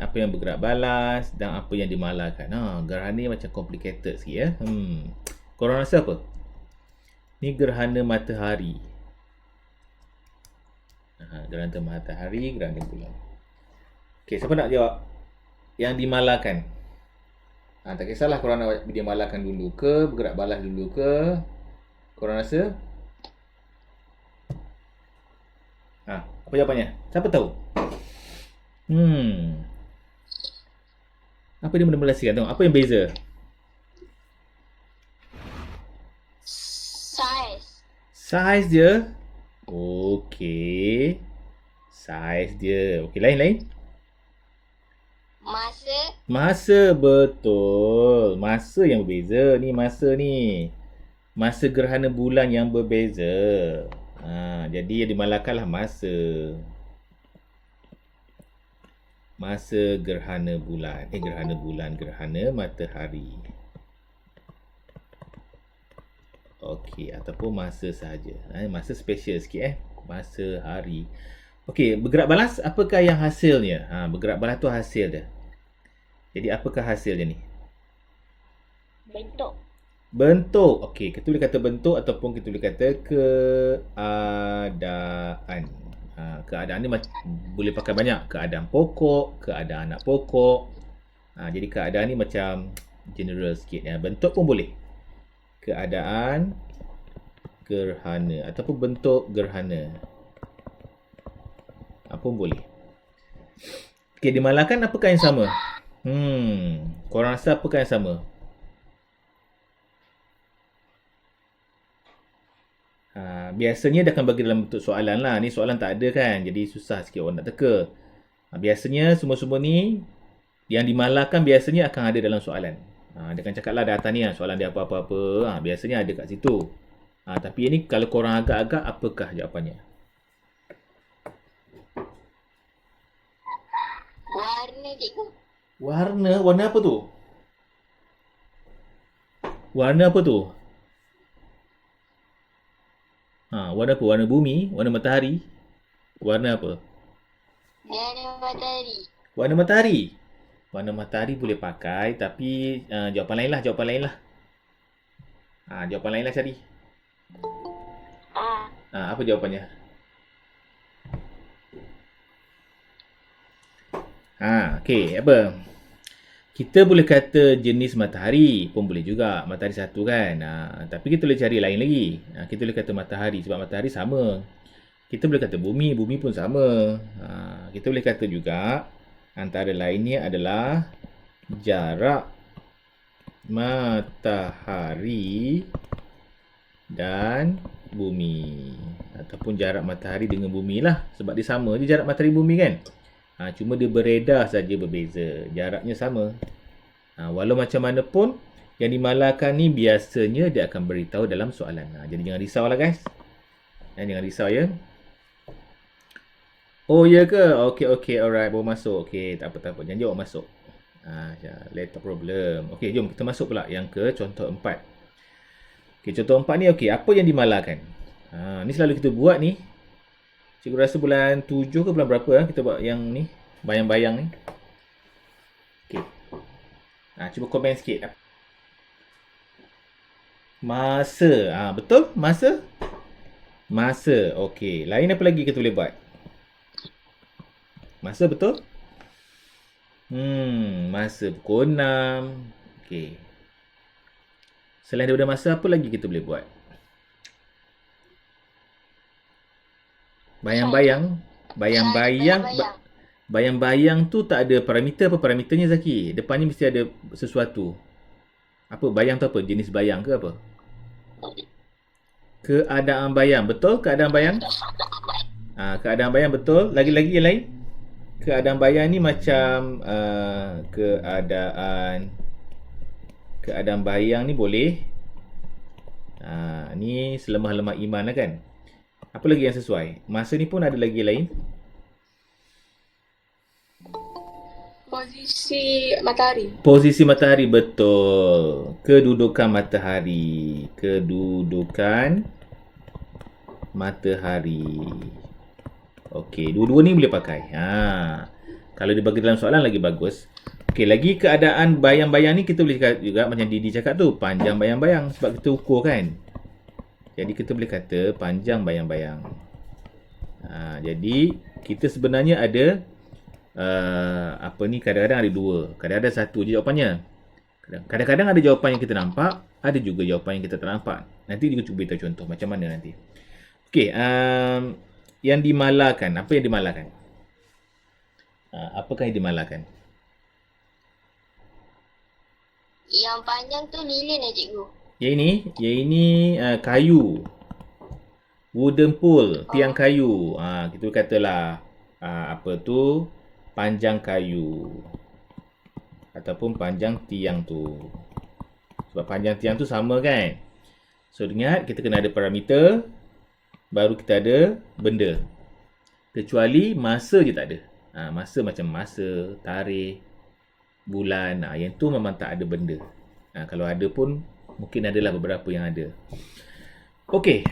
apa yang bergerak balas dan apa yang dimalakan. Gerhana ni macam complicated sikit ya. Korang rasa apa? Ni gerhana matahari. Gerhana matahari, gerhana bulan. Okey, siapa nak jawab? Yang dimalakan. Tak kisahlah korang nak dia malakan dulu ke, bergerak balas dulu ke. Korang rasa? Apa jawapannya? Siapa tahu? Apa dia mula-mula sikit? Tengok, apa yang beza? Saiz dia? Okey. Saiz dia. Okey, lain-lain? Masa, betul. Masa yang berbeza. Ni masa ni. Masa gerhana bulan yang berbeza. Jadi yang dimalakanlah masa. Masa gerhana bulan. Gerhana matahari. Okey, ataupun masa sahaja. Masa special sikit masa hari. Okey, bergerak balas apakah yang hasilnya? Bergerak balas tu hasil dia. Jadi apakah hasilnya ni? Bentuk. Okey, kita boleh kata bentuk ataupun kita boleh kata keadaan. Keadaan ni boleh pakai banyak. Keadaan pokok, keadaan anak pokok. Jadi keadaan ni macam general sikit. Bentuk pun boleh. Keadaan gerhana ataupun bentuk gerhana. Apa pun boleh. Okey, dimalakan apakah yang sama? Korang rasa apakah yang sama? Biasanya dia akan bagi dalam bentuk soalan lah. Ni soalan tak ada kan. Jadi susah sikit orang nak teka. Biasanya semua-semua ni yang dimalakan biasanya akan ada dalam soalan. Dia akan cakap lah data ni soalan dia apa-apa. Biasanya ada kat situ. Tapi ini kalau korang agak-agak apakah jawapannya? Warna cikgu. Warna apa tu? Warna apa tu? Warna apa? Warna bumi? Warna matahari? Warna apa? Warna matahari. Warna matahari? Warna matahari boleh pakai tapi jawapan lain lah. Jawapan lain lah cari. Apa jawapannya? Okey, apa? Kita boleh kata jenis matahari pun boleh juga. Matahari satu kan. Tapi kita boleh cari lain lagi. Kita boleh kata matahari sebab matahari sama. Kita boleh kata bumi pun sama. Kita boleh kata juga antara lainnya adalah jarak matahari dan bumi. Ataupun jarak matahari dengan bumi lah. Sebab dia sama je jarak matahari bumi kan. Cuma dia beredar saja berbeza. Jaraknya sama. Walau macam mana pun yang dimalakan ni biasanya dia akan beritahu dalam soalan. Jadi jangan risau lah guys. Jangan risau ya. Oh ya ke? Okey, alright, baru masuk. Okey, tak apa. Jangan jawab masuk. Laptop problem. Okey, jom kita masuk pula yang ke contoh 4. Okey, contoh 4 ni apa yang dimalakan? Ni selalu kita buat ni. Cikgu rasa bulan 7 ke bulan berapa kita buat yang ni, bayang-bayang ni. Okey. Cuba komen sikit. Masa. Betul? Masa? Okey. Lain apa lagi kita boleh buat? Masa betul? Masa pukul 6. Okey. Selain daripada masa, apa lagi kita boleh buat? Bayang-bayang tu tak ada parameter. Apa parameternya Zaki? Depannya mesti ada sesuatu. Apa bayang tu apa? Jenis bayang ke apa? Keadaan bayang. Betul keadaan bayang? Keadaan bayang betul. Lagi-lagi yang lain? Keadaan bayang ni macam keadaan bayang ni boleh. Ni selemah-lemah iman lah kan? Apa lagi yang sesuai? Masa ni pun ada lagi lain. Posisi matahari betul. Kedudukan matahari. Okey, dua-dua ni boleh pakai. Kalau dia bagi dalam soalan lagi bagus. Okey, lagi keadaan bayang-bayang ni kita boleh cakap juga macam Didi cakap tu, panjang bayang-bayang sebab kita ukur kan. Jadi kita boleh kata panjang bayang-bayang. Jadi kita sebenarnya ada kadang-kadang ada dua, kadang-kadang satu je jawapannya. Kadang-kadang ada jawapan yang kita nampak, ada juga jawapan yang kita tak nampak. Nanti dia cuba beritahu contoh macam mana nanti. Okey, yang dimalakan, apa yang dimalakan? Apakah yang dimalakan? Yang panjang tu lilin cikgu. Yang ini kayu. Wooden pole, tiang kayu. Kita katalah panjang kayu. Ataupun panjang tiang tu. Sebab panjang tiang tu sama kan? So ingat kita kena ada parameter, baru kita ada benda. Kecuali masa je tak ada. Masa macam masa, tarikh, bulan, yang tu memang tak ada benda. Kalau ada pun mungkin adalah beberapa yang ada. Okey.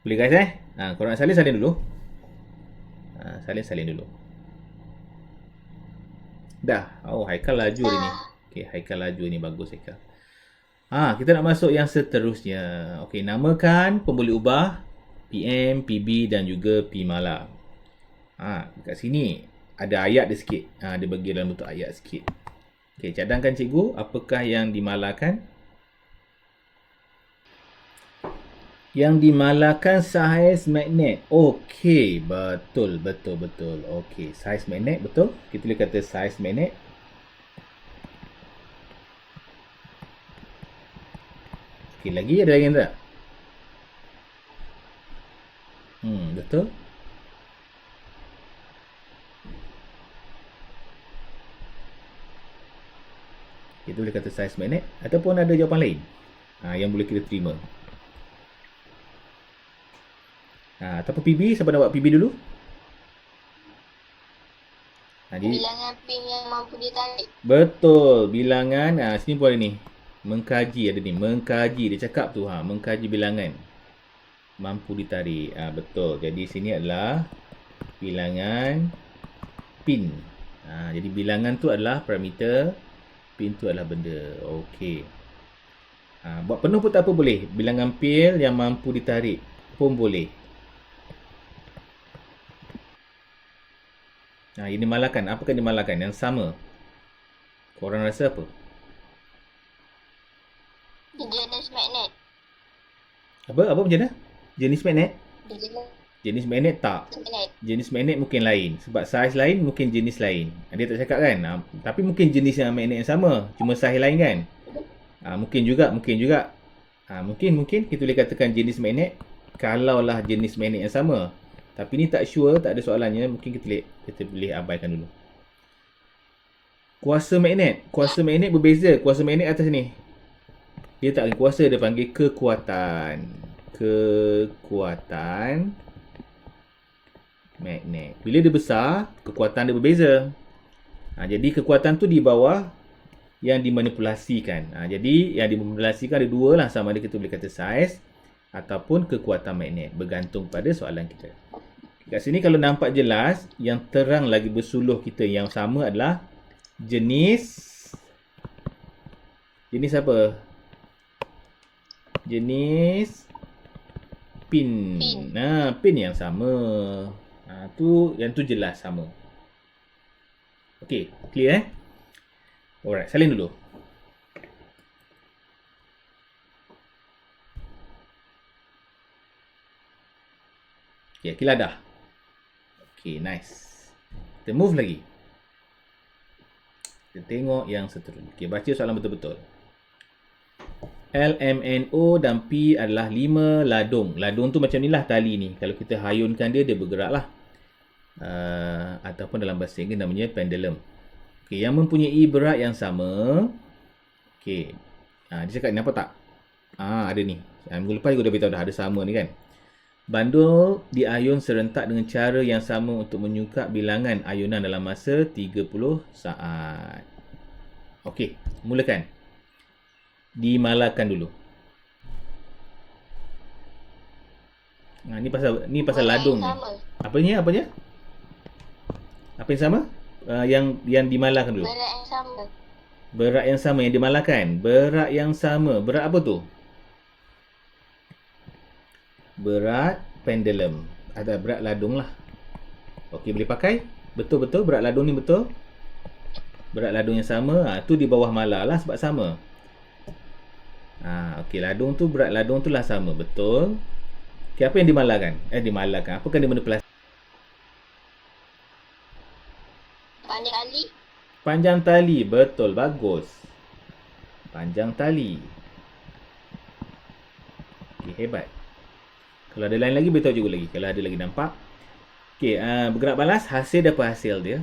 Boleh guys korang nak salin dulu. Salin dulu. Dah. Haikal laju hari ni. Okey, Haikal laju ni, bagus Haikal. Kita nak masuk yang seterusnya. Okey, namakan pemboleh ubah PM, PB dan juga P malam. Kat sini ada ayat dia sikit. Dia bagi dalam bentuk ayat sikit. Okey, cadangkan cikgu, apakah yang dimalakan? Yang dimalakan saiz magnet. Okey, betul. Okey, saiz magnet betul. Kita boleh kata saiz magnet. Okey, lagi ada lagi tak? Betul. Kita boleh kata saiz magnet ataupun ada jawapan lain yang boleh kita terima. Ataupun PB, siapa nak buat PB dulu? Bilangan pin yang mampu ditarik. Betul, bilangan sini pun ada ni. Mengkaji ada ni, mengkaji dia cakap tu mengkaji bilangan mampu ditarik. Betul. Jadi sini adalah bilangan pin. Jadi bilangan tu adalah parameter, pin tu adalah benda. Okey. Buat penuh pun tak apa boleh. Bilangan pin yang mampu ditarik pun boleh. Ini dimalakan. Apakah dimalakan? Yang sama. Korang rasa apa? Jenis magnet. Apa macam mana? Jenis magnet? Jenis magnet tak. Magnet. Jenis magnet mungkin lain. Sebab saiz lain mungkin jenis lain. Dia tak cakap kan? Tapi mungkin jenis yang magnet yang sama. Cuma saiz lain kan? Mungkin juga. Mungkin kita boleh katakan jenis magnet kalaulah jenis magnet yang sama. Tapi ni tak sure, tak ada soalannya. Mungkin kita boleh abaikan dulu. Kuasa magnet berbeza. Kuasa magnet atas ni. Dia tak panggil kuasa, dia panggil kekuatan. Kekuatan magnet. Bila dia besar, kekuatan dia berbeza. Jadi kekuatan tu di bawah yang dimanipulasikan. Jadi yang dimanipulasikan ada dua lah. Sama ada kita boleh kata saiz ataupun kekuatan magnet. Bergantung pada soalan kita. Kat sini kalau nampak jelas, yang terang lagi bersuluh kita yang sama adalah jenis apa? Jenis pin. Pin yang sama. Yang tu jelas sama. Okey, clear Alright, salin dulu. Okey, kira dah. Okey, nice. Kita move lagi. Kita tengok yang seterusnya. Okey, baca soalan betul-betul. LMNO dan P adalah 5 ladung. Ladung tu macam ni lah tali ni. Kalau kita hayunkan dia bergerak lah. Ataupun dalam bahasa Inggeris namanya pendulum. Okey, yang mempunyai berat yang sama. Okey. Dia cakap ni apa tak? Ada ni. Minggu lepas juga dah beritahu dah ada sama ni kan. Bandul diayun serentak dengan cara yang sama untuk menyukap bilangan ayunan dalam masa 30 saat. Okey, mulakan. Dimalakan dulu. Ni pasal ladung ni. Apanya? Apa yang sama? Yang dimalakan dulu. Berat yang sama. Berat yang sama yang dimalakan. Berat yang sama. Berat apa tu? Berat pendulum. Ada berat ladung lah. Okey, boleh pakai. Betul-betul berat ladung ni betul. Berat ladung yang sama. Tu di bawah mala lah sebab sama. Okey, ladung tu, berat ladung tu lah sama. Betul. Okey, apa yang dimalakan? Dimalakan. Apakah dimanipulasi? Panjang kali. Panjang tali. Betul, bagus. Panjang tali. Okey, hebat. Kalau ada lain lagi, beritahu juga lagi. Kalau ada lagi nampak. Okey, bergerak balas. Hasil dapat hasil dia.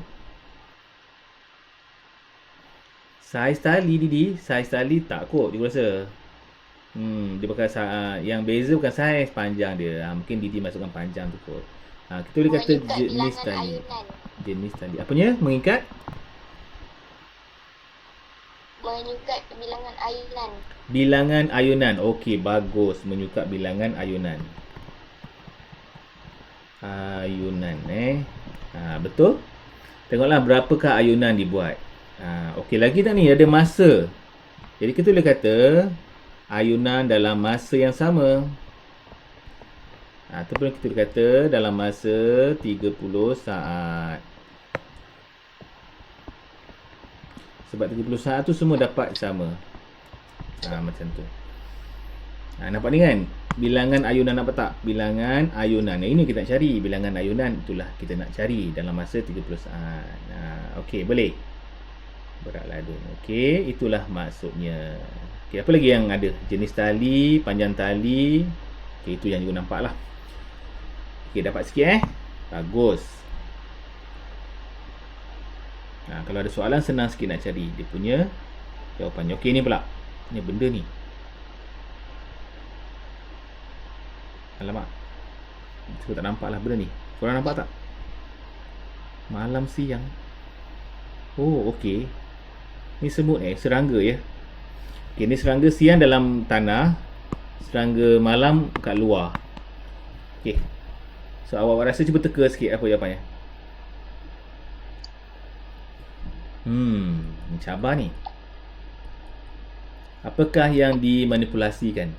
Saiz tali, Didi. Saiz tali tak kot, cikgu rasa. Dia pakai yang beza bukan saiz, panjang dia. Mungkin Didi masukkan panjang tu kot. Kita boleh kata Mengikat jenis bilangan tali. ayunan. Jenis tali. Apanya? Mengikat? Menyukat bilangan ayunan. Bilangan ayunan. Okey, bagus. Menyukat bilangan ayunan. Ayunan, betul? Tengoklah berapakah ayunan dibuat. Okey, lagi tak ni? Ada masa. Jadi kita boleh kata ayunan dalam masa yang sama. Ataupun kita boleh kata dalam masa 30 saat. Sebab 30 saat tu semua dapat sama. Macam tu. Nampak ni kan? Bilangan ayunan, nampak tak? Bilangan ayunan. Ini kita nak cari. Bilangan ayunan itulah kita nak cari dalam masa 30 saat. Okey, boleh. Berat ladung. Okey, itulah maksudnya. Okey, apa lagi yang ada? Jenis tali, panjang tali. Okey, itu yang juga nampak lah. Okey, dapat sikit Bagus. Kalau ada soalan, senang sikit nak cari dia punya jawapannya. Okey, ni pula. Ni benda ni. Alamak. Saya tak nampak lah benda ni. Korang nampak tak? Malam siang. Oh, okey. Ni semut serangga ya. Okey, ni serangga siang dalam tanah. Serangga malam kat luar. Okey. So, awak rasa cuba teka sikit apa jawapannya. Ni cabar ni. Apakah yang dimanipulasikan?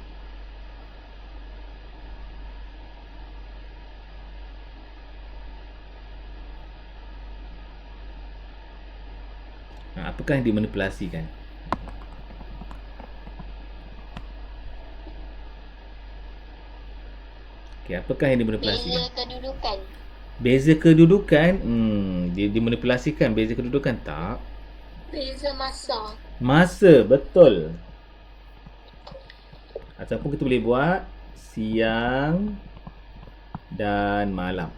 Apakah yang dimanipulasikan? Okey, apakah yang dimanipulasikan? Beza kedudukan. Beza kedudukan? Dia dimanipulasikan beza kedudukan tak? Beza masa. Masa, betul. Ataupun kita boleh buat siang dan malam.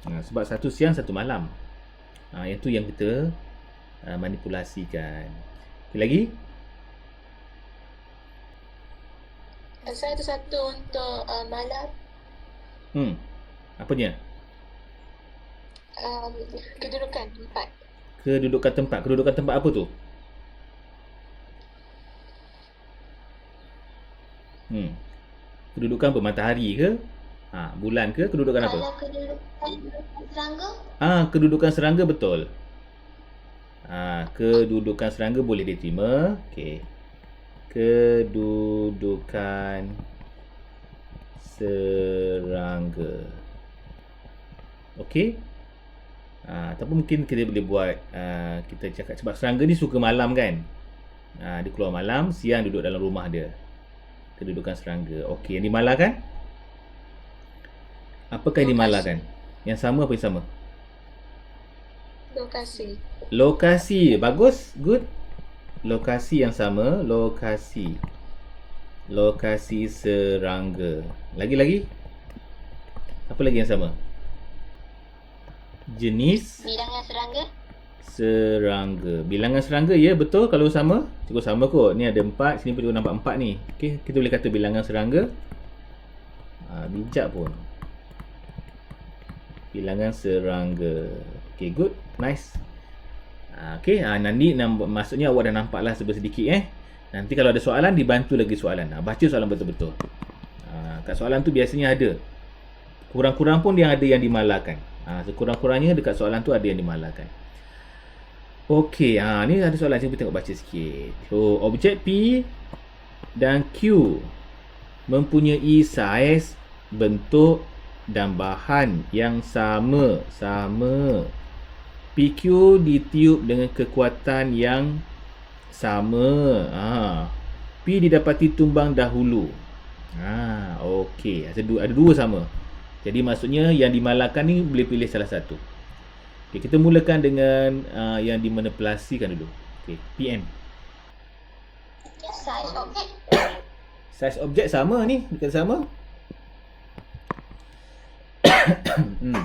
Sebab satu siang, satu malam. Yang tu yang kita manipulasikan. Okay, lagi? Satu-satu untuk malam. Apanya? Kedudukan tempat. Kedudukan tempat. Kedudukan tempat apa tu? Kedudukan apa? Matahari ke? Bulan ke? Kedudukan apa? Kalau kedudukan serangga. Kedudukan serangga betul. Kedudukan serangga boleh diterima. Okey. Kedudukan serangga. Okey. Ataupun mungkin kita boleh buat kita cakap sebab serangga ni suka malam kan. Dia keluar malam, siang duduk dalam rumah dia. Kedudukan serangga. Okey, yang dimalakan? Apakah yang dimalakan? Yang sama apa yang sama? Lokasi. Lokasi. Bagus. Good. Lokasi yang sama. Lokasi. Lokasi serangga. Lagi-lagi? Apa lagi yang sama? Jenis Bilangan serangga. serangga. Bilangan serangga, ya betul. Kalau sama, cukup sama kot. Ni ada 4, sini pun juga nampak 4 ni. Okey, kita boleh kata bilangan serangga. Bijak pun. Bilangan serangga. Okey, good. Nice. Okey, nanti maksudnya awak dah nampak lah sedikit Nanti kalau ada soalan, dibantu lagi soalan. Baca soalan betul-betul. Kat soalan tu biasanya ada. Kurang-kurang pun dia ada yang dimalakan. Sekurang-kurangnya dekat soalan tu ada yang dimalahkan. Okey, ni ada soalan, cuba tengok baca sikit. So, objek P dan Q mempunyai saiz, bentuk dan bahan yang sama. PQ ditiup dengan kekuatan yang sama. P didapati tumbang dahulu. Okey, ada dua sama. Jadi maksudnya yang dimalahkan ni boleh pilih salah satu. Okay, kita mulakan dengan yang dimanipulasikan dulu. Okay, PM. Size objek. Saiz objek sama ni, bukan sama?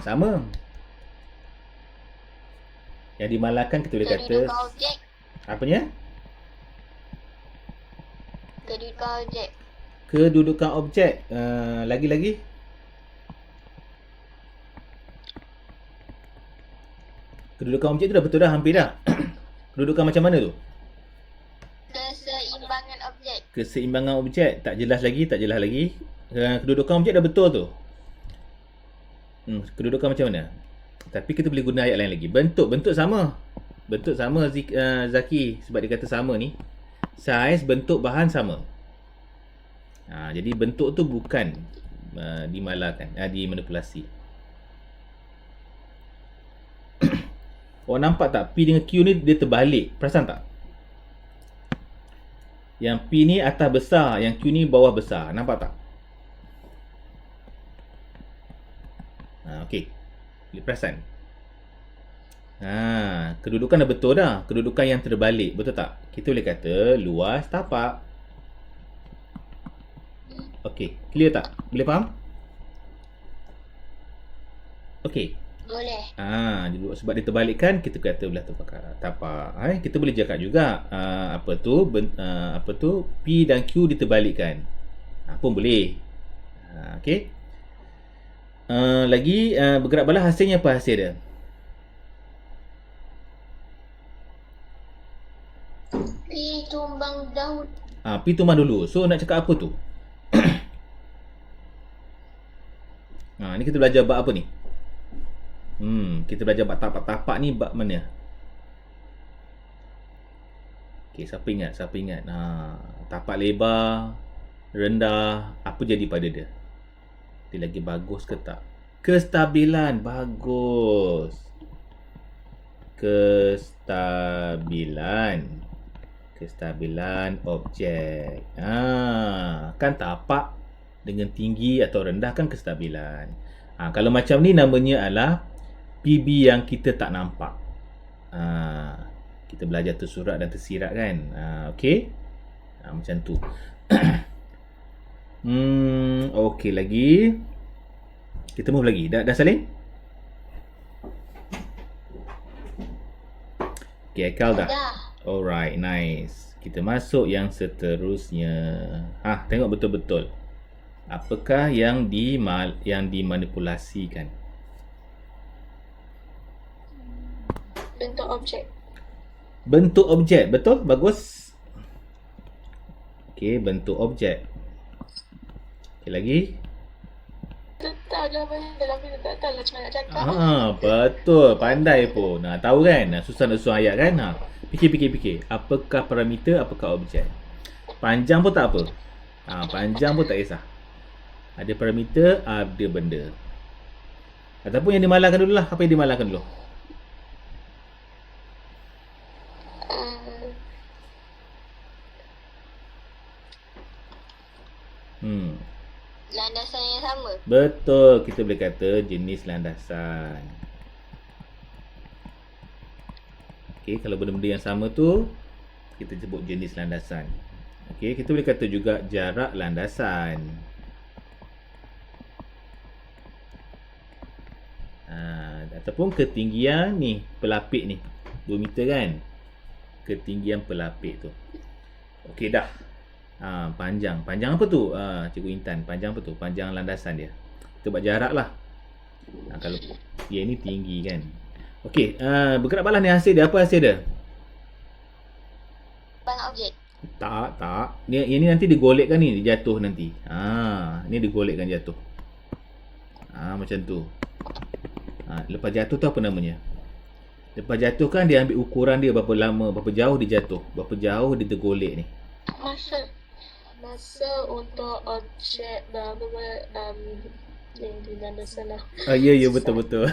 Sama. Yang dimalahkan kita boleh kata Kedudukan objek. apanya? Kedudukan objek. Kedudukan objek. Lagi-lagi. Kedudukan objek tu dah betul dah, hampir dah. Kedudukan macam mana tu? Keseimbangan objek. Keseimbangan objek. Tak jelas lagi. Kedudukan objek dah betul tu. Kedudukan macam mana? Tapi kita boleh guna ayat lain lagi. Bentuk sama. Bentuk sama Zaki. Sebab dia kata sama ni. Saiz, bentuk, bahan sama. Jadi bentuk tu bukan dimalahkan, dimanipulasi. Nampak tak? P dengan Q ni dia terbalik. Perasan tak? Yang P ni atas besar, yang Q ni bawah besar. Nampak tak? Okey. Boleh perasan? Kedudukan dah betul dah. Kedudukan yang terbalik. Betul tak? Kita boleh kata luas tapak. Okey. Clear tak? Boleh faham? Okey. Boleh. Sebab dia terbalikkan, kita kata belah tapak. Kita boleh cakap juga apa tu P dan Q diterbalikkan. Pun boleh. Okey. Lagi bergerak balah, hasilnya apa hasil dia? P tumbang dahulu. P tumbang dulu. So nak cakap apa tu? Ni kita belajar bab apa ni? Kita belajar bab tapak-tapak ni bab mana? Okey, siapa ingat? Tapak lebar, rendah, apa jadi pada dia? Dia lagi bagus ke tak? Kestabilan, bagus. Kestabilan objek. Kan tapak dengan tinggi atau rendah kan kestabilan. Kalau macam ni namanya adalah PB yang kita tak nampak. Kita belajar tersurat dan tersirat kan. Okey. Macam tu. Okey lagi. Kita move lagi. Dah salin? Okey, Akal dah? Dah. Alright, nice. Kita masuk yang seterusnya. Tengok betul-betul. Apakah yang dimanipulasikan? Bentuk objek. Bentuk objek, betul? Bagus. Okey, bentuk objek. Okey, lagi. Tak dalam tak tahu lah macam nak cakap. Betul. Pandai pun. Tahu kan? Susah nak susun ayat kan? Fikir. Apakah parameter, apakah objek? Panjang pun tak apa. Panjang pun tak kisah. Ada parameter, ada benda. Ataupun yang dimalahkan dulu lah. Apa yang dimalahkan dulu? Landasan yang sama. Betul. Kita boleh kata jenis landasan. Okey, kalau benda-benda yang sama tu kita sebut jenis landasan. Okey, kita boleh kata juga jarak landasan. Ataupun ketinggian ni, pelapik ni 2 meter kan. Ketinggian pelapik tu. Okey dah. Panjang apa tu? Cikgu Intan, panjang apa tu? Panjang landasan dia. Kita buat jarak lah. Kalau dia ni tinggi kan. Okey, bergerak balah ni hasil dia. Apa hasil dia? Banyak objek. Tak. Ini nanti digolekkan ni, dia jatuh nanti. Ni digolekkan jatuh. Macam tu. Lepas jatuh tu apa namanya? Lepas jatuh kan dia ambil ukuran dia berapa lama, berapa jauh dia jatuh, berapa jauh dia tergolek ni. Masa untuk objek yang di dalam sana. Ya betul.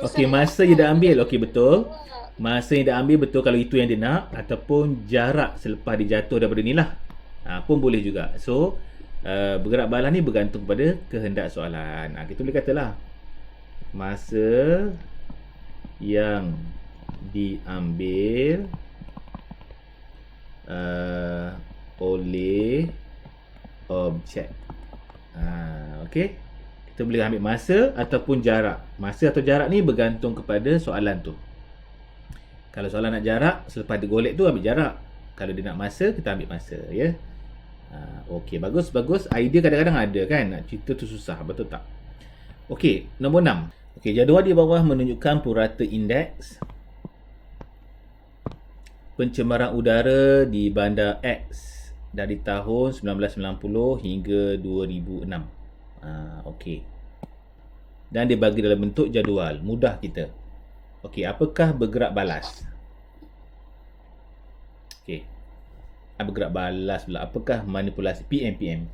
Okey, masa yang dia dah ambil. Okey, betul. Masa yang dia ambil betul kalau itu yang dia nak, ataupun jarak selepas dia jatuh daripada ni lah. Pun boleh juga. So, bergerak balas ni bergantung pada kehendak soalan. Kita boleh katalah masa yang diambil oleh objek. Okey. Kita boleh ambil masa ataupun jarak. Masa atau jarak ni bergantung kepada soalan tu. Kalau soalan nak jarak, selepas dia golek tu ambil jarak. Kalau dia nak masa, kita ambil masa, ya. Okey, bagus. Idea kadang-kadang ada kan, nak cerita tu susah, betul tak? Okey, nombor 6. Okey, jadual di bawah menunjukkan purata indeks pencemaran udara di bandar X dari tahun 1990 hingga 2006. Okey. Dan dia bagi dalam bentuk jadual, mudah kita. Okey, apakah bergerak balas? Okey. Bergerak balas pula. Apakah manipulasi? PM.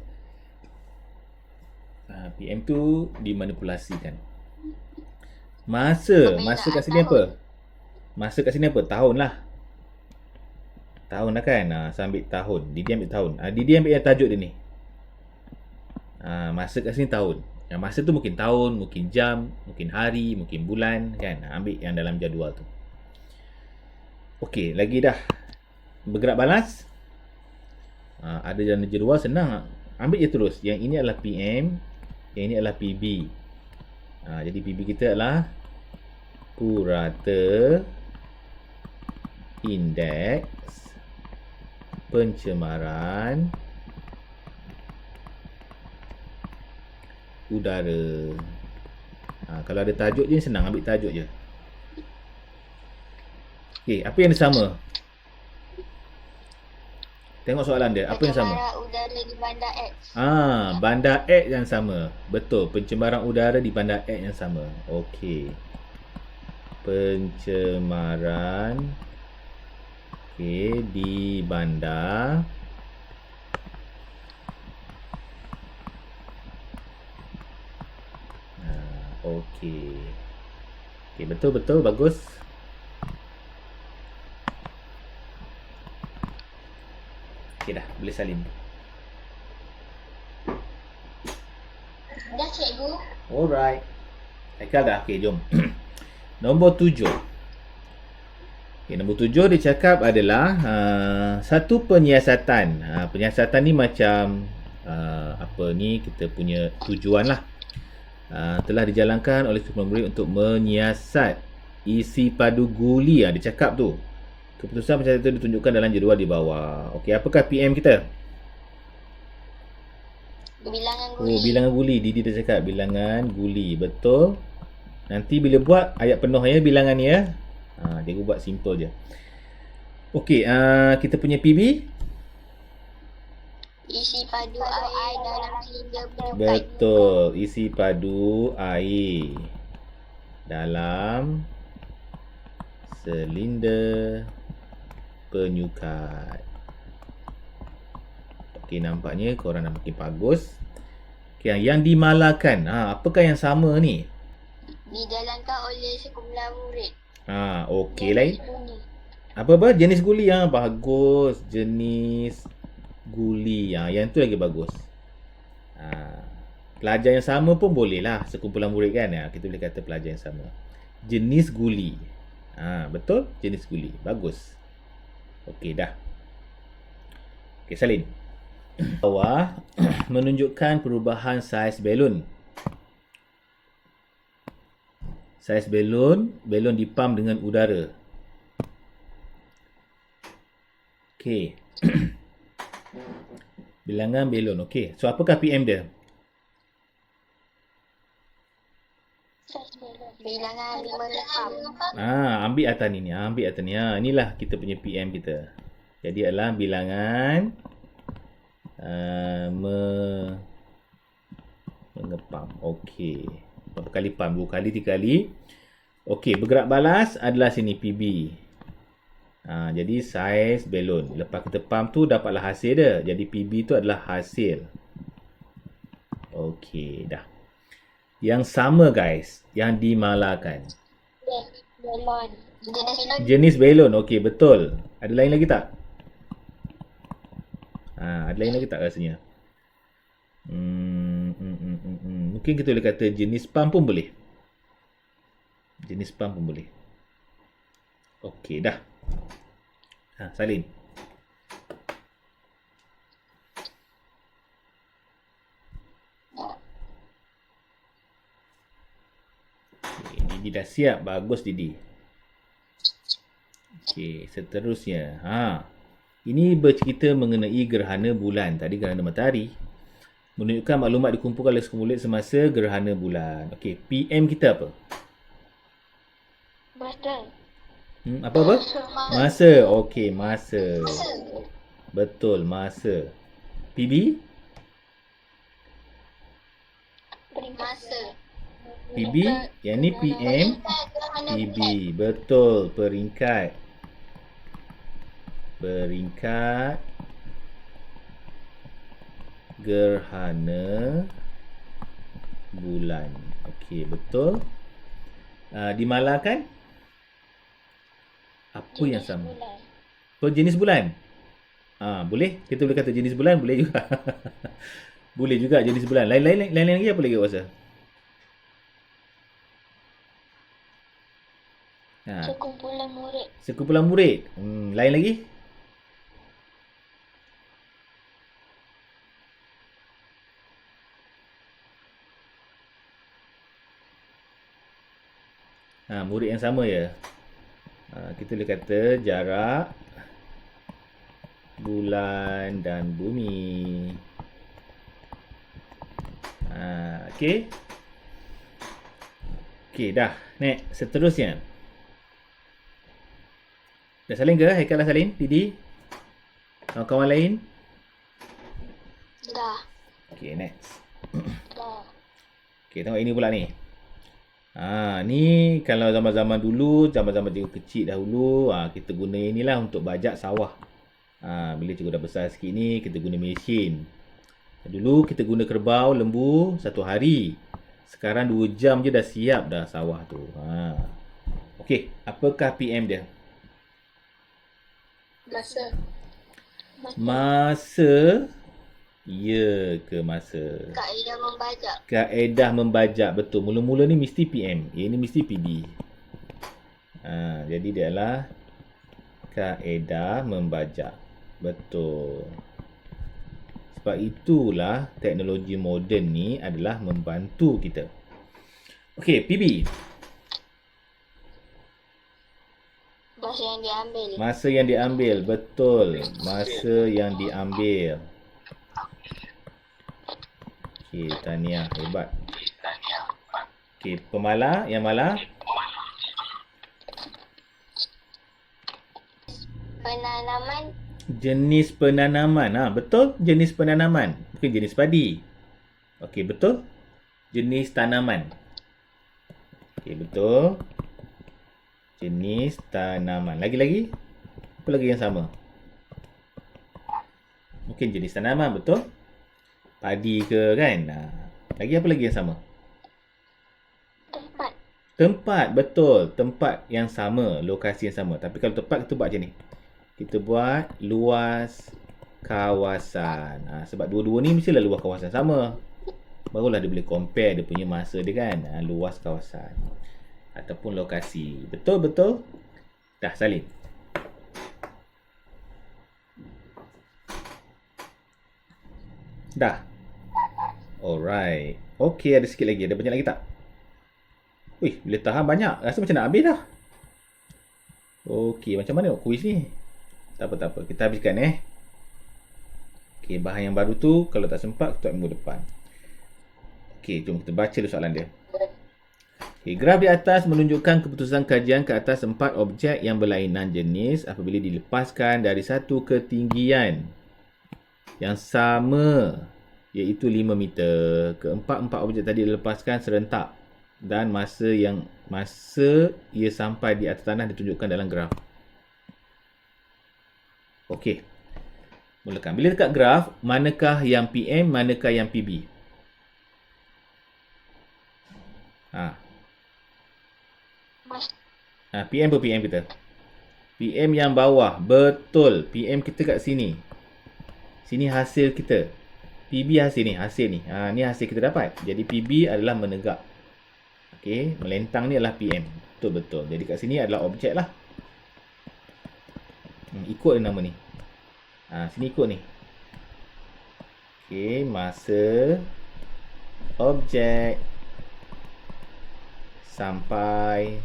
PM tu dimanipulasikan. Masa kat sini apa? Masa kat sini apa? Tahun lah. Tahun lah kan? Saya ambil tahun. Didi ambil tahun. Didi ambil yang tajuk dia ni. Masa kat sini tahun. Yang masa tu mungkin tahun, mungkin jam, mungkin hari, mungkin bulan kan. Ambil yang dalam jadual tu. Okey, lagi dah. Bergerak balas. Ada dalam jadual, senang. Ambil je terus. Yang ini adalah PM, yang ini adalah PB. Jadi PB kita adalah purata indeks pencemaran udara. Kalau ada tajuk je senang, ambil tajuk je. Okey, apa yang sama? Tengok soalan dia, apa yang sama? Pencemaran udara di bandar X. Bandar X yang sama. Betul, pencemaran udara di bandar X yang sama. Okey. Pencemaran di bandar Okey, betul, bagus. Okey dah, boleh salin. Dah cikgu. Alright. Haikal dah. Okey, jom. Nombor 7. Nombor 7 dia cakap adalah satu penyiasatan. Penyiasatan ni macam kita punya tujuan lah. Telah dijalankan oleh semua murid untuk menyiasat isi padu guli. Dia cakap tu. Keputusan pencatatan itu ditunjukkan dalam jadual di bawah. Okey, apakah PM kita? Bilangan guli. Bilangan guli. Didi dah cakap bilangan guli. Betul. Nanti bila buat ayat penuh ya bilangan ni ya. Dia buat simple je. Okey, kita punya PB. Isi padu air dalam silinder penyukat. Betul, isi padu air dalam silinder penyukat. Okey, nampaknya korang dah makin bagus. Okey, yang dimalakan. Apakah yang sama ni? Dijalankan oleh sekumpulan murid. Okey lain. Apa? Jenis guli. Bagus. Jenis guli. Yang tu lagi bagus. Pelajar yang sama pun boleh lah. Sekumpulan murid kan. Kita boleh kata pelajar yang sama. Jenis guli. Betul? Jenis guli. Bagus. Okey dah. Okey, salin. Bawah menunjukkan perubahan saiz belon. Saiz belon dipam dengan udara. Okey. Bilangan belon. Okey. So apakah PM dia? Bilangan 5 gram. Ambil atas ni. Ambil atas ni. Inilah kita punya PM kita. Jadi adalah bilangan mengepam. Okey. Berapa kali pump? 2 kali, 3 kali. Okey, bergerak balas adalah sini PB. Jadi saiz balon. Lepas kita pump tu dapatlah hasil dia. Jadi PB tu adalah hasil. Okey, dah. Yang sama guys, yang dimalakan. Balon. Jenis lagi. Jenis balon. Okey, betul. Ada lain lagi tak? Ada lain lagi tak rasanya? Mungkin kita boleh kata jenis pump pun boleh. Jenis pump pun boleh. Okey, dah. Salin. Okay, Didi dah siap. Bagus Didi. Okey, seterusnya. Ini bercerita mengenai gerhana bulan. Tadi gerhana matahari. Menunjukkan maklumat dikumpulkan oleh sekulit semasa gerhana bulan. Okey, PM kita apa? Masa. Apa? Masa. Okey, masa. Betul, masa. PB? Masa. PB, yang ni PM. PB, betul, peringkat. Peringkat gerhana bulan. Okey, betul. Dimalakan apa yang sama? Jenis bulan. Boleh? Kita boleh kata jenis bulan, boleh juga. Boleh juga jenis bulan. Lain lagi apa lagi rasa? Sekumpulan murid. Sekumpulan murid. Lain lagi? Murid yang sama ya. Kita boleh kata jarak bulan dan bumi. Okey. Okey, dah. Next, seterusnya. Dah salin ke? Haikal dah salin? Didi? Kawan-kawan lain? Dah. Okey, next. Dah. Okey, tengok ini pula ni. Ni kalau zaman-zaman dulu, zaman-zaman cikgu kecil dahulu, kita guna inilah untuk bajak sawah. Bila cikgu dah besar sikit ni, kita guna mesin. Dulu kita guna kerbau, lembu 1 hari. Sekarang 2 jam je dah siap dah sawah tu. Okey, apakah PM dia? Masa. Masa. Ya ke masa? Kaedah membajak. Kaedah membajak, betul. Mula-mula ni mesti PM. Ini mesti PB. Jadi dia adalah kaedah membajak. Betul. Sebab itulah teknologi moden ni adalah membantu kita. Okey, PB. Masa yang diambil. Masa yang diambil, betul. Masa yang diambil. Okey, tahniah, hebat. Okey, pemala, yang mala. Penanaman. Jenis penanaman. Betul, jenis penanaman. Bukan jenis padi. Okey, betul. Jenis tanaman. Okey, betul. Jenis tanaman. Lagi-lagi? Apa lagi yang sama? Mungkin jenis tanaman, betul. Padi ke kan? Lagi apa lagi yang sama? Tempat. Tempat, betul. Tempat yang sama, lokasi yang sama. Tapi kalau tempat kita buat macam ni. Kita buat luas kawasan. Sebab dua-dua ni mestilah luas kawasan sama. Barulah dia boleh compare dia punya masa dia kan. Luas kawasan. Ataupun lokasi. Betul-betul. Dah salin. Dah. Alright. Okey, ada sikit lagi. Ada banyak lagi tak? Wih, bila tahan banyak. Rasa macam nak habis dah. Okey, macam mana kuis ni? Tak apa. Kita habiskan Okey, bahan yang baru tu kalau tak sempat kita minggu depan. Okey, jom kita baca dulu soalan dia. Okey, graf di atas menunjukkan keputusan kajian ke atas 4 objek yang berlainan jenis apabila dilepaskan dari satu ketinggian yang sama iaitu 5 meter. Keempat-empat objek tadi dilepaskan serentak dan masa ia sampai di atas tanah ditunjukkan dalam graf. Okey. Mulakan. Bila dekat graf, manakah yang PM, manakah yang PB? Mas. PM apa PM kita? PM yang bawah. Betul. PM kita kat sini. Sini hasil kita. PB hasil ni. Ni hasil kita dapat. Jadi PB adalah menegak. Okey. Melentang ni adalah PM. Betul-betul. Jadi kat sini adalah objek lah. Ikut nama ni. Sini ikut ni. Okey. Masa objek sampai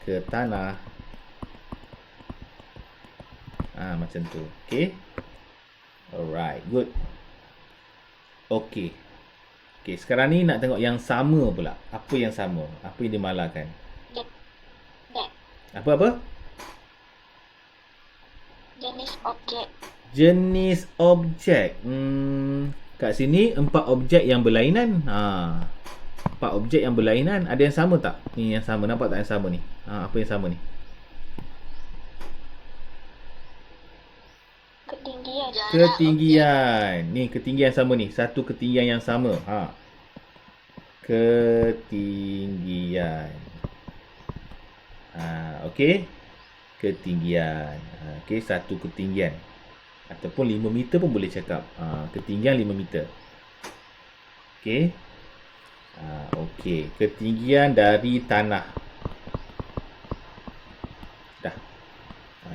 ke tanah. Macam tu. Okey. Alright, good. Okey. Okey, sekarang ni nak tengok yang sama pula. Apa yang sama? Apa yang dimalarkan? Apa-apa? Jenis objek. Jenis objek. Kat sini 4 objek yang berlainan. 4 objek yang berlainan. Ada yang sama tak? Ni yang sama. Nampak tak yang sama ni? Apa yang sama ni? Ketinggian. Ketinggian. Ni ketinggian sama ni. Satu ketinggian yang sama. Ketinggian. Okey. Ketinggian. Okey, satu ketinggian. Ataupun 5 meter pun boleh cakap. Ketinggian 5 meter. Okey. Okey. Ketinggian dari tanah. Dah.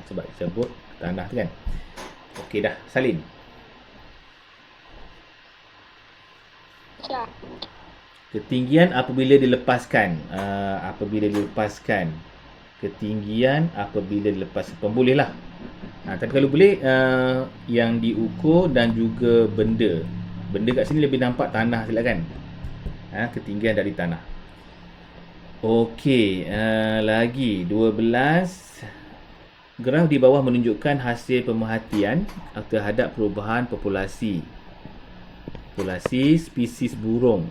Sebab disebut tanah tu kan. Okey dah. Salin. Ya. Ketinggian apabila dilepaskan. Ketinggian apabila dilepaskan. Boleh lah. Tapi kalau boleh, yang diukur dan juga benda. Benda kat sini lebih nampak tanah silakan. Ketinggian dari tanah. Okey, lagi 12. Graf di bawah menunjukkan hasil pemerhatian terhadap perubahan populasi spesies burung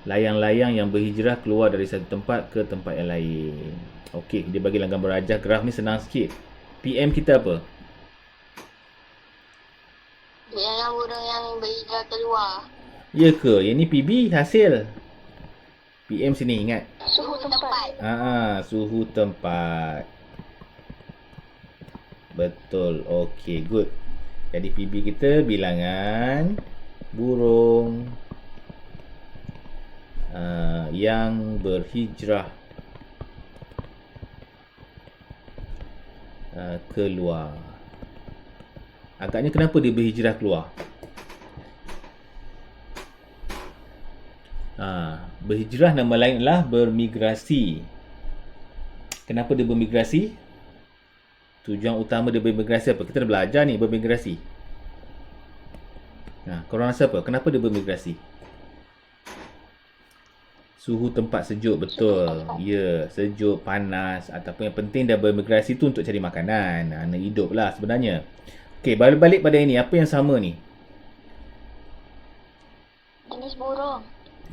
layang-layang yang berhijrah keluar dari satu tempat ke tempat yang lain. Okey, dia bagi gambar rajah. Graf ni senang sikit. PM kita apa? Yang burung yang berhijrah keluar. Ya ke? Yang ni PB hasil. PM sini ingat. Suhu tempat. Suhu tempat. Betul. Okey, good. Jadi PB kita bilangan burung yang berhijrah keluar. Agaknya kenapa dia berhijrah keluar? Berhijrah nama lain adalah bermigrasi. Kenapa dia bermigrasi? Tujuan utama dia bermigrasi apa? Kita dah belajar ni bermigrasi. Korang rasa apa? Kenapa dia bermigrasi? Suhu tempat sejuk, betul. Ya, sejuk, panas. Ataupun yang penting dia bermigrasi tu untuk cari makanan. Nak hidup lah sebenarnya. Okey, balik pada ini. Apa yang sama ni? Jenis burung.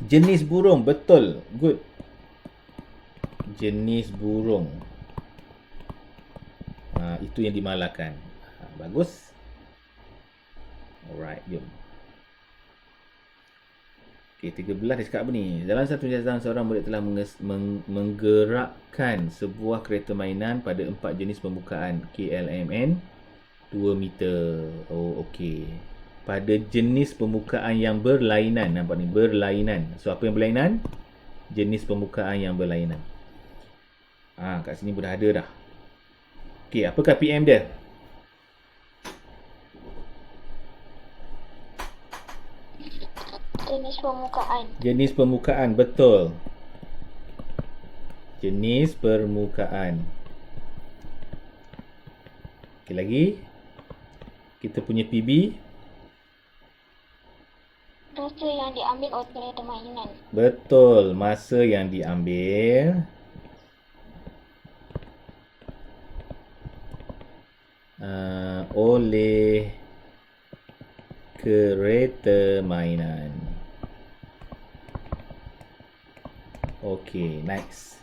Jenis burung, betul. Good. Jenis burung. Itu yang dimalarkan. Bagus. Alright, jom. Okey, 13 dia cakap apa ni? Dalam satu jazan, seorang murid telah menggerakkan sebuah kereta mainan pada 4 jenis pembukaan KLMN 2 meter. Oh, okey. Pada jenis pembukaan yang berlainan. Nampak ni? Berlainan. So, apa yang berlainan? Jenis pembukaan yang berlainan. Kat sini dah ada dah. Okey, apakah PM dia? Jenis permukaan. Jenis permukaan, betul. Jenis permukaan. Okey, lagi. Kita punya PB. Masa yang diambil oleh kereta mainan. Betul, masa yang diambil oleh kereta mainan. Okey, nice.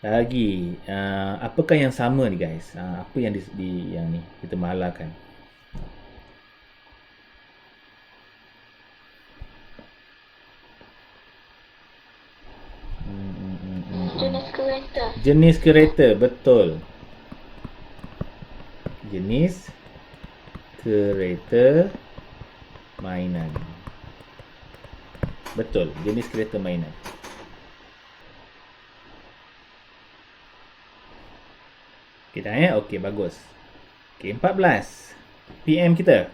Lagi, apakah yang sama ni guys? Apa yang yang ni kita malarkan? Jenis kereta. Jenis kereta, betul. Jenis kereta mainan. Betul, jenis kereta mainan. Okey dah Okey, bagus. Okey, 14. PM kita.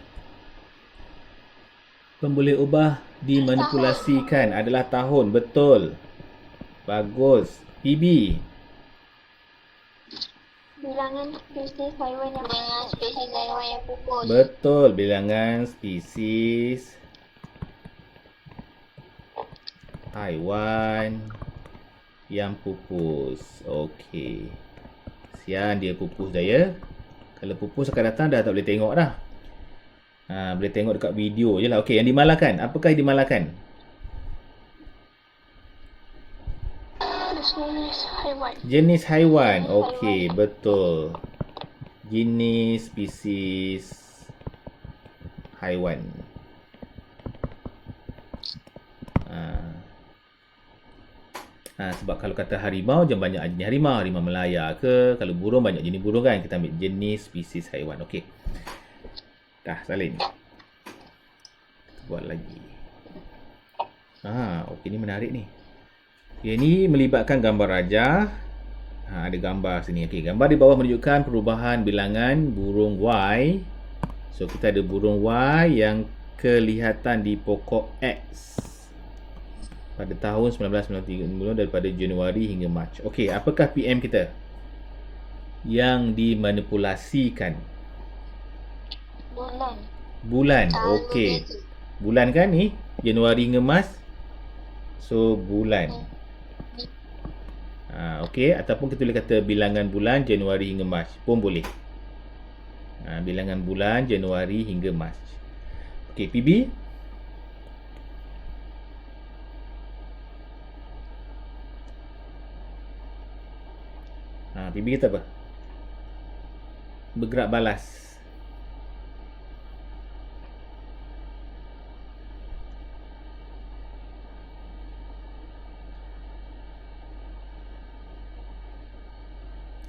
Pemboleh ubah dimanipulasikan adalah tahun. Betul. Bagus. PB. Bilangan spesies haiwan yang pupus. Betul. Bilangan spesies haiwan yang pupus. Okey. Kesian dia pupus dah ya. Kalau pupus akan datang dah tak boleh tengok dah. Boleh tengok dekat video je lah. Okey, yang dimalarkan. Apakah yang dimalarkan? Jenis haiwan. Jenis haiwan. Okey, betul. Jenis spesies haiwan. Sebab kalau kata harimau, jangan banyak jenis harimau. Harimau Melaya ke. Kalau burung, banyak jenis burung kan. Kita ambil jenis spesies haiwan. Okey. Dah, salin. Buat lagi. Okey, ni menarik ni. Yang ni melibatkan gambar rajah. Ada gambar sini. Okey, gambar di bawah menunjukkan perubahan bilangan burung Y. So, kita ada burung Y yang kelihatan di pokok X pada tahun 1993 daripada Januari hingga Mac. Okey, apakah PM kita? Yang dimanipulasikan. Bulan. Okey. Bulan kan ni? Januari hingga Mac. So, bulan. Okey, ataupun kita boleh kata bilangan bulan Januari hingga Mac pun boleh. Bilangan bulan Januari hingga Mac. Okey, PB. PB kita apa? Bergerak balas.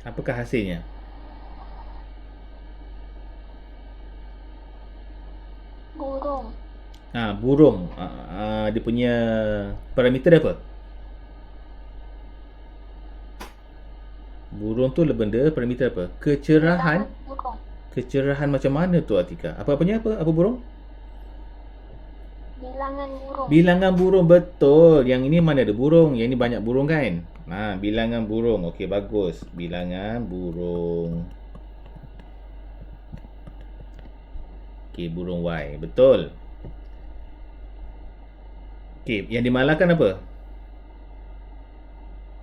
Apakah hasilnya? Burung. Burung. Dia punya parameter apa? Burung tu benda parameter apa? Kecerahan. Burung. Kecerahan macam mana tu Atika? Apa-apanya apa? Apa burung? Bilangan burung. Bilangan burung, betul. Yang ini mana ada burung? Yang ini banyak burung kan? Bilangan burung. Okey, bagus. Bilangan burung. Okey, burung Y. Betul. Okey, yang dimalarkan apa?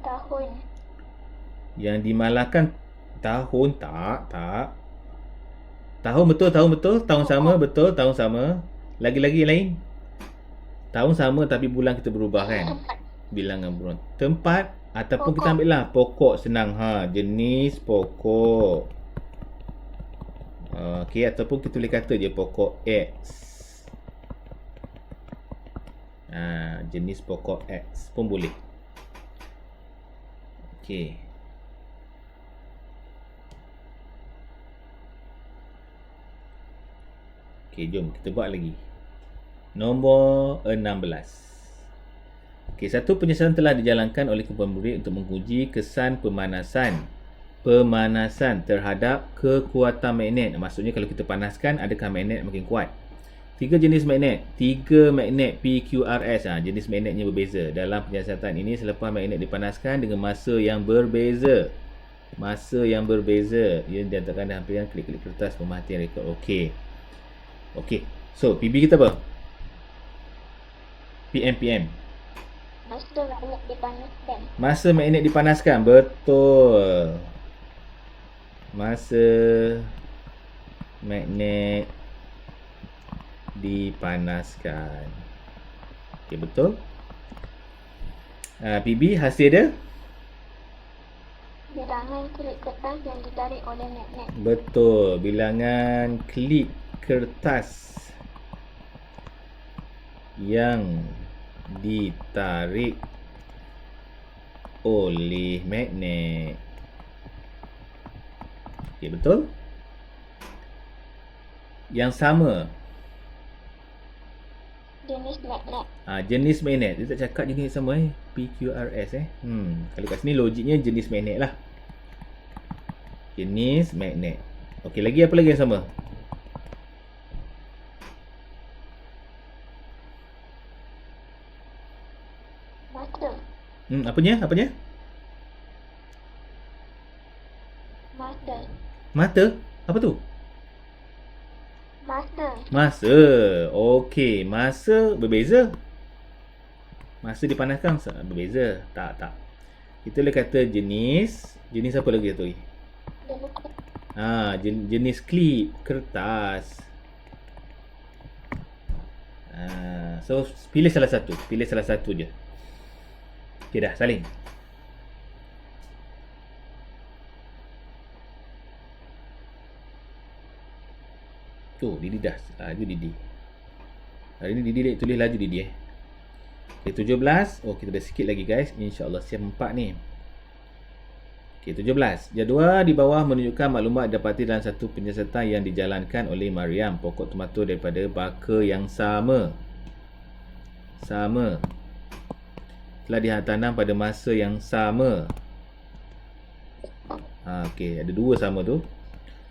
Tahun. Yang dimalarkan tahun tak. Tahun betul. Tahun sama, betul. Tahun sama. Lagi-lagi yang lain? Tahun sama tapi bulan kita berubah kan? Bilangan burung. Tempat ataupun kita ambil lah pokok, senang. Jenis pokok. Okey, ataupun kita boleh kata je pokok X. Jenis pokok X pun boleh. Okey. Okey, jom kita buat lagi. Nombor 16. Okey, satu penyesalan telah dijalankan oleh kumpulan murid untuk menguji kesan pemanasan terhadap kekuatan magnet. Maksudnya kalau kita panaskan, adakah magnet makin kuat? 3 jenis magnet. 3 magnet PQRS. Jenis magnetnya berbeza. Dalam penyiasatan ini, selepas magnet dipanaskan dengan masa yang berbeza. Ia dinyatakan dan hampirkan klik-klik kertas pemerhatian rekod. Okey. So, PB kita apa? PM. Masa magnet dipanaskan. Masa magnet dipanaskan. Betul. Masa magnet dipanaskan. Okey, betul. PB, hasil dia? Bilangan klip kertas yang ditarik oleh magnet. Betul, bilangan klip kertas yang ditarik oleh magnet. Okey, betul? Yang sama. Jenis magnet. Jenis magnet. Dia tak cakap jenis sama PQRS Kalau kat sini logiknya jenis magnet lah. Jenis magnet. Okey, lagi apa lagi yang sama? Masa. Apanya? Masa. Mata? Apa tu? Masa. Masa. Okey, masa berbeza. Masa dipanaskan berbeza. Tak. Kita boleh kata jenis. Jenis apa lagi tu? Jenis klip kertas. So pilih salah satu je. Okey dah, salin. Tu, Didi dah. Laju Didi. Hari ni Didi tulis laju Didi Okey, 17. Oh, kita ada sikit lagi guys. InsyaAllah siap 4 ni. Okey, 17. Jadual di bawah menunjukkan maklumat didapati dalam satu penyiasatan yang dijalankan oleh Mariam. Pokok tomato daripada baka yang sama. Telah ditanam pada masa yang sama. Okey, ada dua sama tu.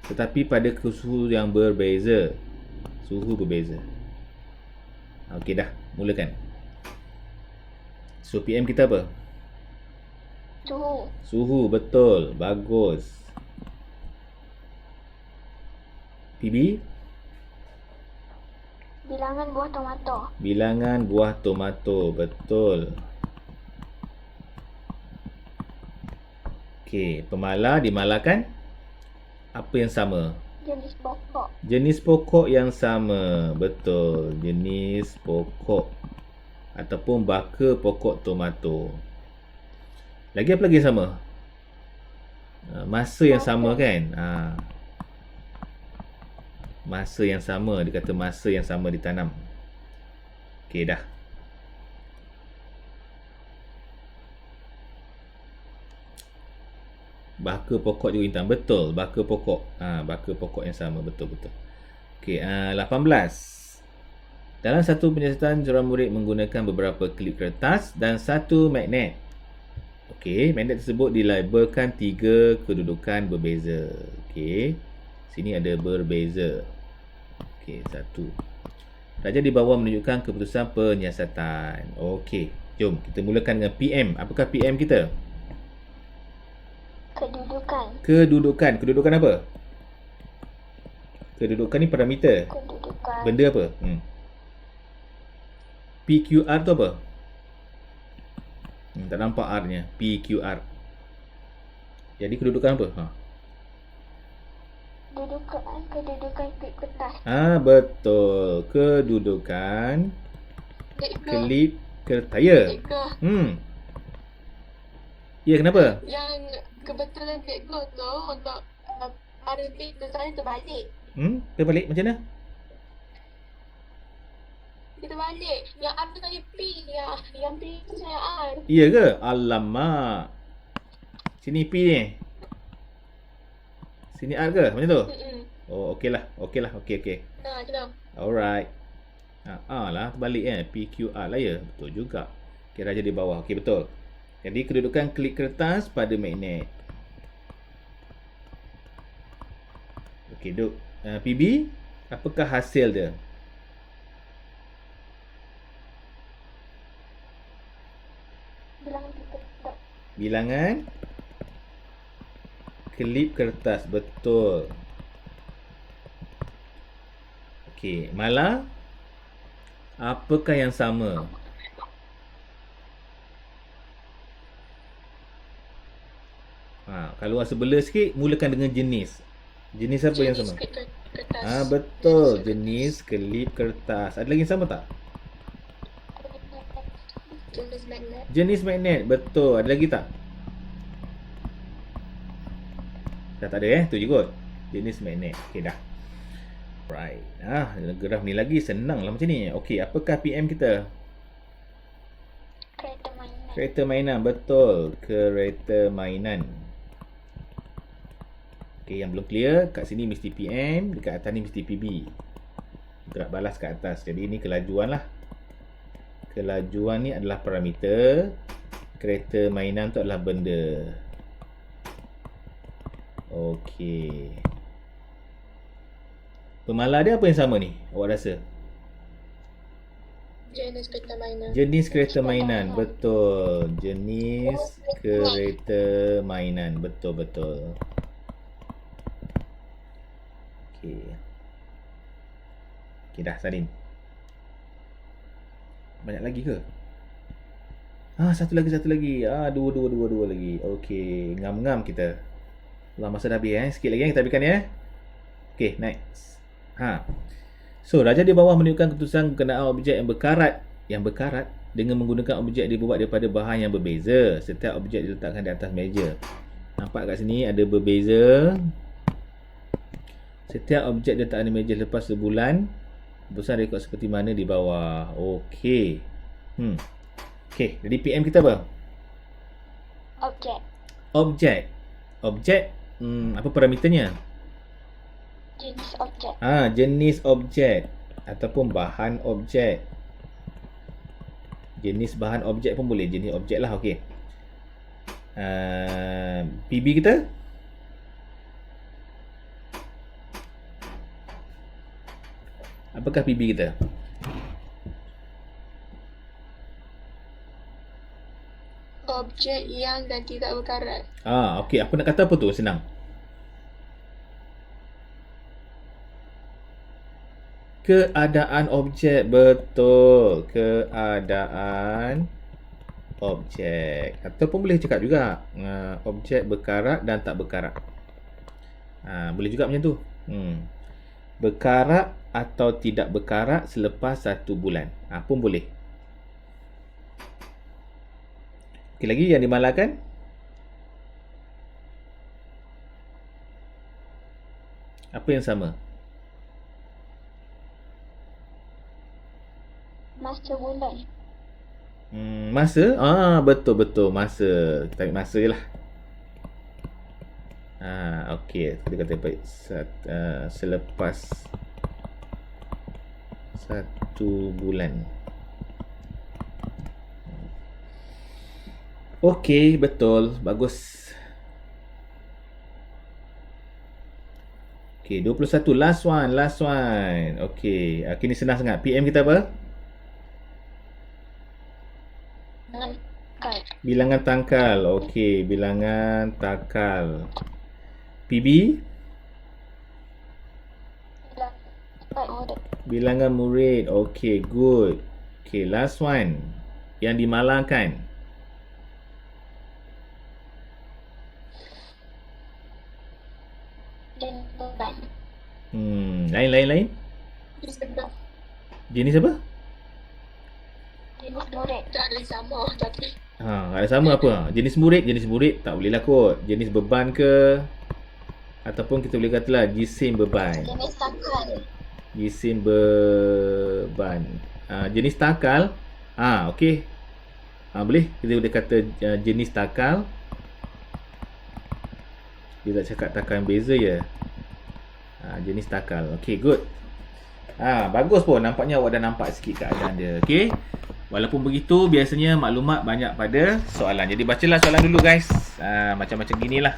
Tetapi pada suhu yang berbeza. Suhu berbeza. Okey dah, mulakan. So PM kita apa? Suhu, betul. Bagus. PB? Bilangan buah tomato. Bilangan buah tomato, betul. Okey, pemala dimalakan apa yang sama? Jenis pokok. Jenis pokok yang sama, betul. Jenis pokok ataupun baka pokok tomato. Lagi apa lagi yang sama? Masa yang sama kan? Masa yang sama, dia kata masa yang sama ditanam. Okey dah. Baka pokok juga intan. Betul, baka pokok. Baka pokok yang sama, betul. Okey, 18. Dalam satu penyiasatan, seorang murid menggunakan beberapa klip kertas dan satu magnet. Okey, magnet tersebut dilabelkan 3 kedudukan berbeza. Okey, sini ada berbeza. Okey, 1. Raja di bawah menunjukkan keputusan penyiasatan. Okey, jom kita mulakan dengan PM. Apakah PM kita? Kedudukan apa? Kedudukan ni parameter. Kedudukan. Benda apa? PQR tu apa? Tak nampak R nya. PQR. Jadi kedudukan apa? Kedudukan klip kertas. Betul. Kedudukan klip kertas. Ya. Ya, kenapa? Yang kebetulan cikgu tu untuk RB tu saya terbalik. Terbalik macam mana? Kita balik. Yang R tu saya P. Yang P tu saya R. Iya ke? Alamak. Sini P ni. Sini R ke? Macam tu? Oh, okey lah. Okey. Macam tu. Alright. Lah, terbalik PQR lah ya. Betul juga. Okey, raja di bawah. Okey, betul. Jadi, kedudukan klip kertas pada magnet. Okey, duk. PB, apakah hasil dia? Bilangan klip kertas, betul. Okey, Mala, apakah yang sama? Kalau rasa bela sikit, mulakan dengan jenis. Jenis apa yang sama? Kertas. Betul, jenis klip kertas. Ada lagi yang sama tak? Jenis magnet. Jenis magnet. Betul. Ada lagi tak? Dah tak ada tu je kot. Jenis magnet. Okey dah. Right. Graf ni lagi senang lah macam ni. Okey, apakah PM kita? Kereta mainan. Kereta mainan. Betul. Kereta mainan. Okey, yang belum clear, kat sini mesti PM, dekat atas ni mesti PB. Gerak balas kat atas. Jadi ini kelajuan lah. Kelajuan ni adalah parameter. Kereta mainan tu adalah benda. Okey. Pemalar dia apa yang sama ni? Awak rasa? Jenis kereta mainan. Jenis kereta mainan. Betul. Jenis kereta mainan. Betul-betul. Okey. Okey dah, Sarin. Banyak lagi ke? Satu lagi. Dua lagi. Okey, ngam-ngam kita. Allah, masa dah habis Sikit lagi kita habiskan ya. Okey, next. So, raja di bawah menunjukkan keputusan berkenaan objek yang berkarat dengan menggunakan objek dibuat daripada bahan yang berbeza. Setiap objek diletakkan di atas meja. Nampak kat sini ada berbeza. Setiap objek diletakkan di meja lepas sebulan. Keputusan rekod seperti mana di bawah. Okey. Okey, jadi PM kita apa? Objek. Apa parameternya? Jenis objek. Jenis objek ataupun bahan objek. Jenis bahan objek pun boleh. Jenis objek lah. Okey. PB kita? Apakah PB kita? Objek yang dan tidak berkarat. Okey. Apa nak kata apa tu? Senang. Keadaan objek. Betul. Keadaan objek. Ataupun boleh cakap juga objek berkarat dan tak berkarat. Boleh juga macam tu. Berkarat atau tidak berkarat selepas 1 bulan. Pun boleh. Okey, lagi yang dimalarkan. Apa yang sama? Masa bulan. Masa? Betul-betul masa. Kita ambil masa je lah. Okey. Kita kata baik. Selepas 1 bulan. Okey, betul. Bagus. Okey, 21. Last one. Okey. Ni senang sangat. PM kita apa? Bilangan tangkal. Okey, bilangan tangkal. PB? Bilangan murid. Okey, good. Okey, last one. Yang dimalarkan. Dan beban. Lain. Jenis apa? Jenis murid. Tak ada sama tapi. Ada sama apa? Jenis murid tak boleh lah kot. Jenis beban ke? Ataupun kita boleh katalah jisim beban. Jenis takal. Jisim beban. Jenis takal. Okey. Boleh. Kita boleh kata jenis takal. Dia tak cakap takal yang beza je. Jenis takal. Okey, good. Bagus pun. Nampaknya awak dah nampak sikit keadaan dia. Okey. Walaupun begitu, biasanya maklumat banyak pada soalan. Jadi bacalah soalan dulu guys. Macam-macam ginilah.